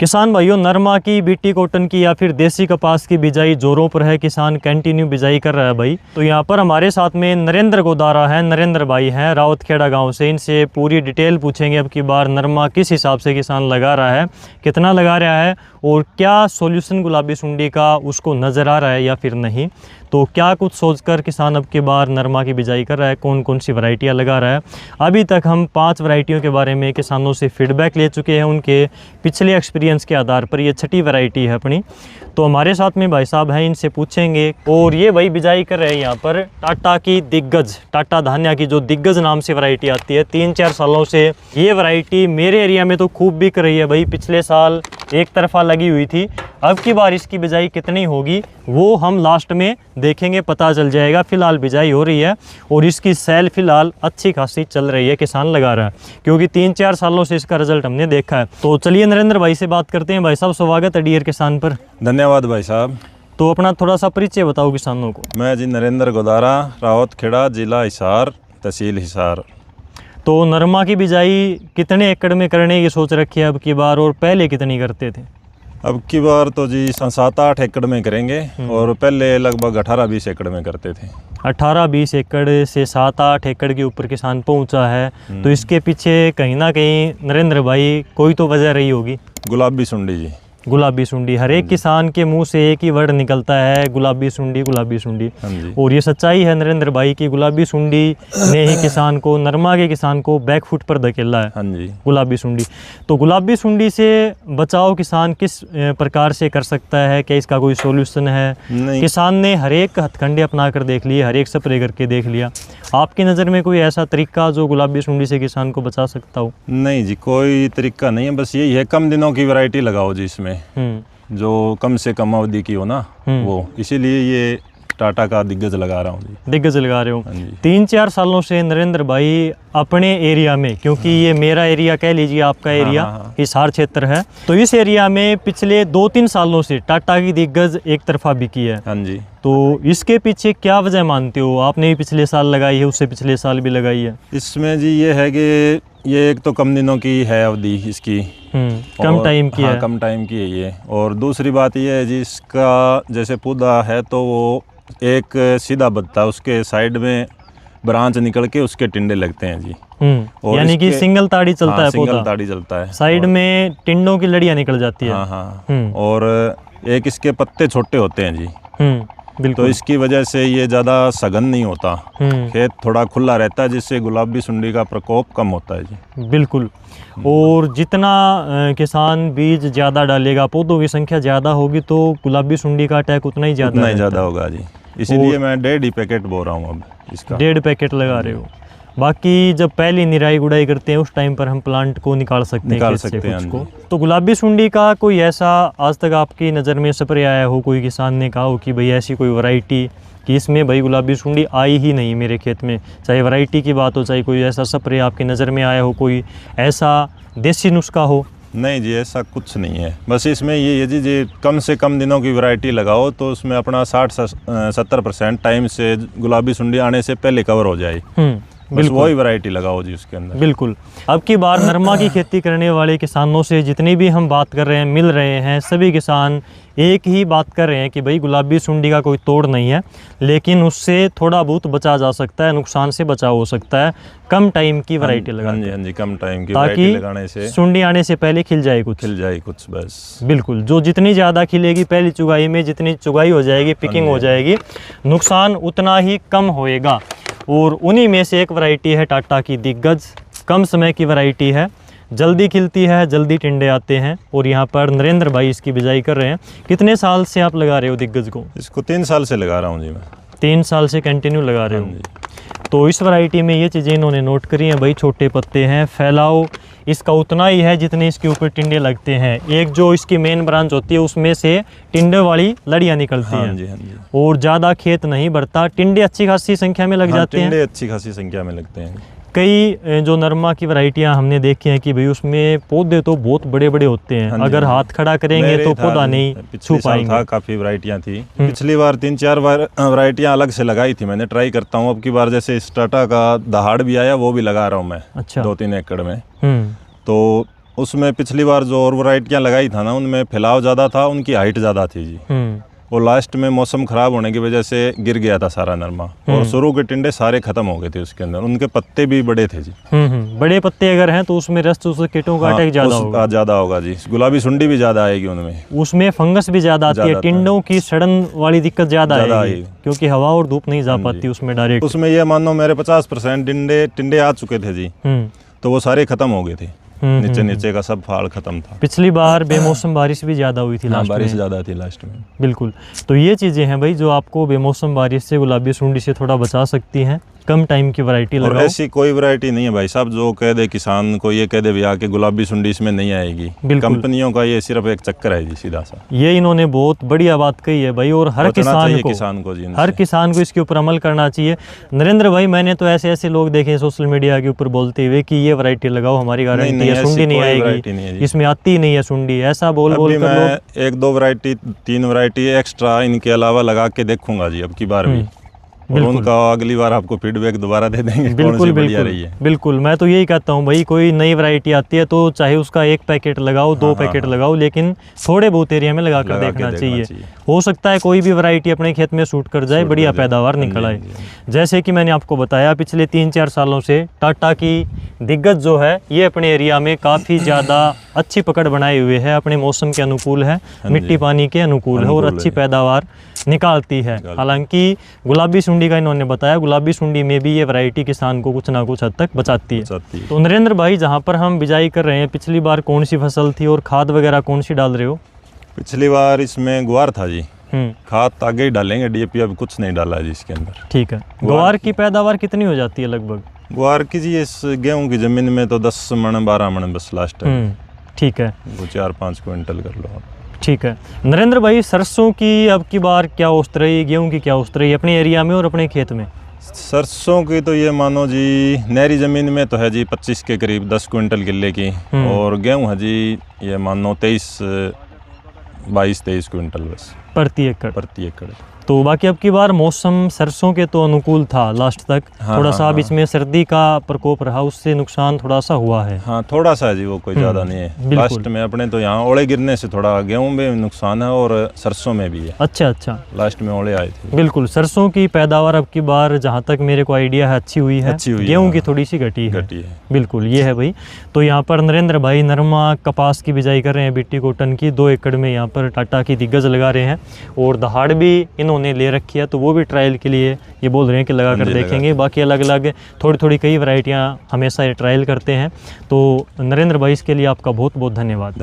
किसान भाइयों, नरमा की, बीटी कॉटन की या फिर देसी कपास की बिजाई जोरों पर है। किसान कंटिन्यू बिजाई कर रहा है भाई। तो यहाँ पर हमारे साथ में नरेंद्र गोदारा है, नरेंद्र भाई हैं रावतखेड़ा गांव से। इनसे पूरी डिटेल पूछेंगे अब की बार नरमा किस हिसाब से किसान लगा रहा है, कितना लगा रहा है और क्या सॉल्यूशन गुलाबी सुंडी का उसको नज़र आ रहा है या फिर नहीं। तो क्या कुछ सोचकर किसान अब की बार नरमा की बिजाई कर रहा है, कौन कौन सी वैरायटियाँ लगा रहा है। अभी तक हम 5 वैरायटियों के बारे में किसानों से फीडबैक ले चुके हैं, उनके पिछले एक्सपीरियंस के आधार पर। ये 6ठी वैरायटी है अपनी। तो हमारे साथ में भाई साहब हैं, इनसे पूछेंगे। और ये भाई बिजाई कर रहे हैं यहाँ पर टाटा की दिग्गज, टाटा धान्या की जो दिग्गज नाम से वैरायटी आती है। 3-4 सालों से ये वैरायटी मेरे एरिया में तो खूब बिक रही है भाई। पिछले साल एक तरफा लगी हुई थी। अब की बार इसकी बिजाई कितनी होगी वो हम लास्ट में देखेंगे, पता चल जाएगा। फिलहाल बिजाई हो रही है और इसकी सेल फिलहाल अच्छी खासी चल रही है, किसान लगा रहा है, क्योंकि 3-4 सालों से इसका रिजल्ट हमने देखा है। तो चलिए नरेंद्र भाई से बात करते हैं। भाई साहब स्वागत है डियर किसान पर। धन्यवाद भाई साहब। तो अपना थोड़ा सा परिचय बताओ किसानों को। मैं जी नरेंद्र गोदारा, रावतखेड़ा, जिला हिसार, तहसील हिसार। तो नरमा की बिजाई कितने एकड़ में करने की सोच रखी है अब की बार, और पहले कितनी करते थे? अब की बार तो जी 7-8 एकड़ में करेंगे और पहले लगभग 18-20 एकड़ में करते थे। 18-20 एकड़ से 7-8 एकड़ के ऊपर किसान पहुंचा है। तो इसके पीछे कहीं ना कहीं नरेंद्र भाई कोई तो वजह रही होगी। गुलाबी सुंडी जी, गुलाबी सुंडी। हर एक किसान के मुंह से एक ही वर्ड निकलता है, गुलाबी सुंडी, गुलाबी सुंडी। और ये सच्चाई है नरेंद्र भाई की गुलाबी सुंडी ने ही किसान को, नरमा के किसान को बैकफुट पर धकेला है। हाँ जी। गुलाबी सुंडी। तो गुलाबी सुंडी से बचाव किसान किस प्रकार से कर सकता है? क्या इसका कोई सॉल्यूशन है? किसान ने हर एक हथकंडे अपना कर देख लिए, हर एक स्प्रे करके देख लिया। आपकी नज़र में कोई ऐसा तरीका जो गुलाबी सुंडी से किसान को बचा सकता हो? नहीं जी, कोई तरीका नहीं है। बस यही है, कम दिनों की वैरायटी लगाओ जी इसमें, जो कम से कम अवधि की हो ना वो। इसीलिए ये टाटा का दिग्गज लगा रहा हूँ जी। दिग्गज लगा रहे हो। 3-4 सालों से नरेंद्र भाई अपने एरिया में, क्योंकि ये मेरा एरिया कह लीजिए, आपका एरिया हिसार क्षेत्र है, तो इस एरिया में पिछले 2-3 सालों से टाटा की दिग्गज एक तरफा बिकी है। हाँ जी। तो इसके पीछे क्या वजह मानते हो? आपने भी पिछले साल लगाई है, उससे पिछले साल भी लगाई है। इसमें जी ये है कि ये एक तो कम दिनों की है अवधि इसकी, कम टाइम की है। कम टाइम की है ये। और दूसरी बात ये है जी, इसका जैसे पौधा है तो वो एक सीधा बढ़ता है, उसके साइड में ब्रांच निकल के उसके टिंडे लगते हैं जी। यानी कि सिंगल ताड़ी चलता है पौधा। सिंगल ताड़ी चलता है, साइड में टिंडों की लड़ियां निकल जाती है। हाँ। और एक इसके पत्ते छोटे होते हैं जी। बिल्कुल। तो इसकी वजह से ये ज़्यादा सघन नहीं होता, खेत थोड़ा खुला रहता है, जिससे गुलाबी सुंडी का प्रकोप कम होता है जी। बिल्कुल। और जितना किसान बीज ज़्यादा डालेगा, पौधों की संख्या ज़्यादा होगी, तो गुलाबी सुंडी का अटैक उतना ही ज़्यादा होगा जी। इसीलिए मैं 1.5 पैकेट बो रहा हूँ अब इसका। 1.5 पैकेट लगा रहे हो। बाकी जब पहली निराई गुड़ाई करते हैं उस टाइम पर हम प्लांट को निकाल सकते हैं को। तो गुलाबी सुंडी का कोई ऐसा आज तक आपकी नज़र में स्प्रे आया हो, कोई किसान ने कहा हो कि भाई ऐसी कोई वैरायटी कि इसमें भाई गुलाबी सुंडी आई ही नहीं मेरे खेत में, चाहे वैरायटी की बात हो चाहे कोई ऐसा स्प्रे आपकी नज़र में आया हो, कोई ऐसा देसी नुस्खा हो? नहीं जी, ऐसा कुछ नहीं है। बस इसमें ये है जी कम से कम दिनों की वैरायटी लगाओ तो उसमें अपना 60-70% टाइम से गुलाबी सुंडी आने से पहले कवर हो जाए। बस वही वैरायटी लगाओ जी उसके अंदर। बिल्कुल। अब की बार नरमा की खेती करने वाले किसानों से जितनी भी हम बात कर रहे हैं, मिल रहे हैं, सभी किसान एक ही बात कर रहे हैं कि भाई गुलाबी सुंडी का कोई तोड़ नहीं है, लेकिन उससे थोड़ा बहुत बचा जा सकता है, नुकसान से बचाव हो सकता है कम टाइम की वैरायटी लगाने। हाँ जी, कम टाइम की वैरायटी लगाने से सुंडी आने से पहले खिल जाए कुछ बस। बिल्कुल। जो जितनी ज़्यादा खिलेगी पहली चुगाई में, जितनी चुगाई हो जाएगी, पिकिंग हो जाएगी, नुकसान उतना ही कम होएगा। और उन्हीं में से एक वैरायटी है टाटा की दिग्गज। कम समय की वैरायटी है, जल्दी खिलती है, जल्दी टिंडे आते हैं। और यहाँ पर नरेंद्र भाई इसकी बिजाई कर रहे हैं। कितने साल से आप लगा रहे हो दिग्गज को? इसको 3 साल से लगा रहा हूँ जी मैं। 3 साल से कंटिन्यू लगा रहे हो। तो इस वैरायटी में ये चीज़ें इन्होंने नोट करी हैं भाई। छोटे पत्ते हैं, फैलाव इसका उतना ही है जितने इसके ऊपर टिंडे लगते हैं। एक जो इसकी मेन ब्रांच होती है उसमें से टिंडे वाली लड़ियाँ निकलती हैं। हाँ जी। और ज़्यादा खेत नहीं बढ़ता, टिंडे अच्छी खासी संख्या में लग जाते हैं। टिंडे अच्छी खासी संख्या में लगते हैं। कई जो नरमा की वैरायटियां हमने देखी हैं कि भाई उसमें पौधे तो बहुत बड़े बड़े होते हैं। अगर हाथ खड़ा करेंगे तो पौधा नहीं छू पाएंगे। काफ़ी वैरायटियां थी। पिछली बार 3-4 वैरायटियां अलग से लगाई थी मैंने, ट्राई करता हूं अब की बार। जैसे टाटा का दहाड़ भी आया, वो भी लगा रहा हूं मैं। अच्छा। 2-3 एकड़ में। तो उसमें पिछली बार जो और वैरायटियाँ लगाई था ना, उनमें फैलाव ज़्यादा था, उनकी हाइट ज़्यादा थी जी। और लास्ट में मौसम ख़राब होने की वजह से गिर गया था सारा नरमा, और शुरू के टिंडे सारे ख़त्म हो गए थे उसके अंदर। उनके पत्ते भी बड़े थे जी। बड़े पत्ते अगर हैं तो उसमें रस्ट उस कीटों का अटैक ज़्यादा होगा जी। गुलाबी सुंडी भी ज़्यादा आएगी उनमें, उसमें फंगस भी ज़्यादा आती है, टिंडों की सड़न वाली दिक्कत ज़्यादा आएगी क्योंकि हवा और धूप नहीं जा पाती उसमें डायरेक्ट। उसमें ये मानो मेरे 50% टिंडे आ चुके थे जी, तो वो सारे ख़त्म हो गए थे। नीचे नीचे का सब फाड़ खत्म था। पिछली बार बेमौसम बारिश भी ज़्यादा हुई थी, लास्ट बारिश ज़्यादा थी लास्ट में। बिल्कुल, तो ये चीज़ें हैं भाई जो आपको बेमौसम बारिश से गुलाबी सुंडी से थोड़ा बचा सकती हैं। कम टाइम की वैरायटी लगाओ। और ऐसी कोई वैरायटी नहीं है भाई साहब जो कह दे किसान को, ये कह दे भैया कि गुलाबी सुंडी इसमें नहीं आएगी। कंपनियों का ये सिर्फ एक चक्कर है जी, सीधा सा। ये इन्होंने बहुत बढ़िया बात कही है भाई, और हर किसान को हर किसान को इसके ऊपर अमल करना चाहिए। नरेंद्र भाई, मैंने तो ऐसे ऐसे लोग देखे सोशल मीडिया के ऊपर बोलते हुए कि ये वैरायटी लगाओ, हमारी गारंटी है सुंडी नहीं आएगी, इसमें आती ही नहीं है सुंडी, ऐसा बोल कर मैं 1-2 वैरायटी 3 वैरायटी एक्स्ट्रा इनके अलावा लगा के देखूंगा जी अब की बार भी, और उनका अगली बार आपको फीडबैक दोबारा दे देंगे। बिल्कुल बिल्कुल, मैं तो यही कहता हूँ भाई, कोई नई वैरायटी आती है तो चाहे उसका 1 पैकेट लगाओ, 2 पैकेट लगाओ, लेकिन थोड़े बहुत एरिया में लगा कर देखना चाहिए। हो सकता है कोई भी वैरायटी अपने खेत में सूट कर जाए, बढ़िया पैदावार निकल आए। जैसे कि मैंने आपको बताया, पिछले 3-4 सालों से टाटा की दिग्गज जो है ये अपने एरिया में काफ़ी ज़्यादा अच्छी पकड़ बनाए हुए है, अपने मौसम के अनुकूल है, मिट्टी पानी के अनुकूल है और अच्छी पैदावार निकालती है। हालांकि गुलाबी सुंडी का इन्होंने बताया, गुलाबी सुंडी में भी ये वैरायटी किसान को कुछ ना कुछ हद तक बचाती है। तो नरेंद्र भाई, जहाँ पर हम बिजाई कर रहे हैं, पिछली बार कौन सी फसल थी और खाद वगैरह कौन सी डाल रहे हो? पिछली बार इसमें ग्वार था जी। खाद आगे ही डालेंगे, डीएपी अब कुछ नहीं डाला जी इसके अंदर। ठीक है। ग्वार की पैदावार कितनी हो जाती है लगभग? ग्वार की जी इस गेहूं की जमीन में तो 10 मन 12 मन बस लास्ट है। ठीक है, वो 4-5 क्विंटल कर लो आप। ठीक है। नरेंद्र भाई, सरसों की अब की बार क्या औसत रही, गेहूं की क्या औसत रही अपने एरिया में और अपने खेत में? सरसों की तो ये मानो जी नहरी ज़मीन में तो है जी 25 के करीब 10 क्विंटल किले की, और गेहूं है जी ये मानो 22-23 क्विंटल बस प्रति एकड़। तो बाकी अब की बार मौसम सरसों के तो अनुकूल था लास्ट तक, थोड़ा सा बीच में सर्दी का प्रकोप रहा, उससे नुकसान थोड़ा सा हुआ है। हाँ, थोड़ा सा है जी, वो कोई ज़्यादा नहीं है। लास्ट में अपने तो यहाँ ओले गिरने से थोड़ा गेहूं में नुकसान है और सरसों में भी है। अच्छा, लास्ट में ओले आए थे। बिल्कुल, सरसों की पैदावार अब की बार जहाँ तक मेरे को आइडिया है अच्छी हुई है, गेहूँ की थोड़ी सी घटी है। बिल्कुल, ये है भाई। तो यहाँ पर नरेंद्र भाई नरमा कपास की बिजाई कर रहे हैं, बीटी कॉटन की 2 एकड़ में यहाँ पर टाटा की दिग्गज लगा रहे हैं, और दहाड़ भी इन्होंने ले रखी है, तो वो भी ट्रायल के लिए ये बोल रहे हैं कि लगा कर देखेंगे। बाकी अलग अलग थोड़ी कई वैरायटियाँ हमेशा ये ट्रायल करते हैं। तो नरेंद्र भाई, इसके लिए आपका बहुत बहुत धन्यवाद।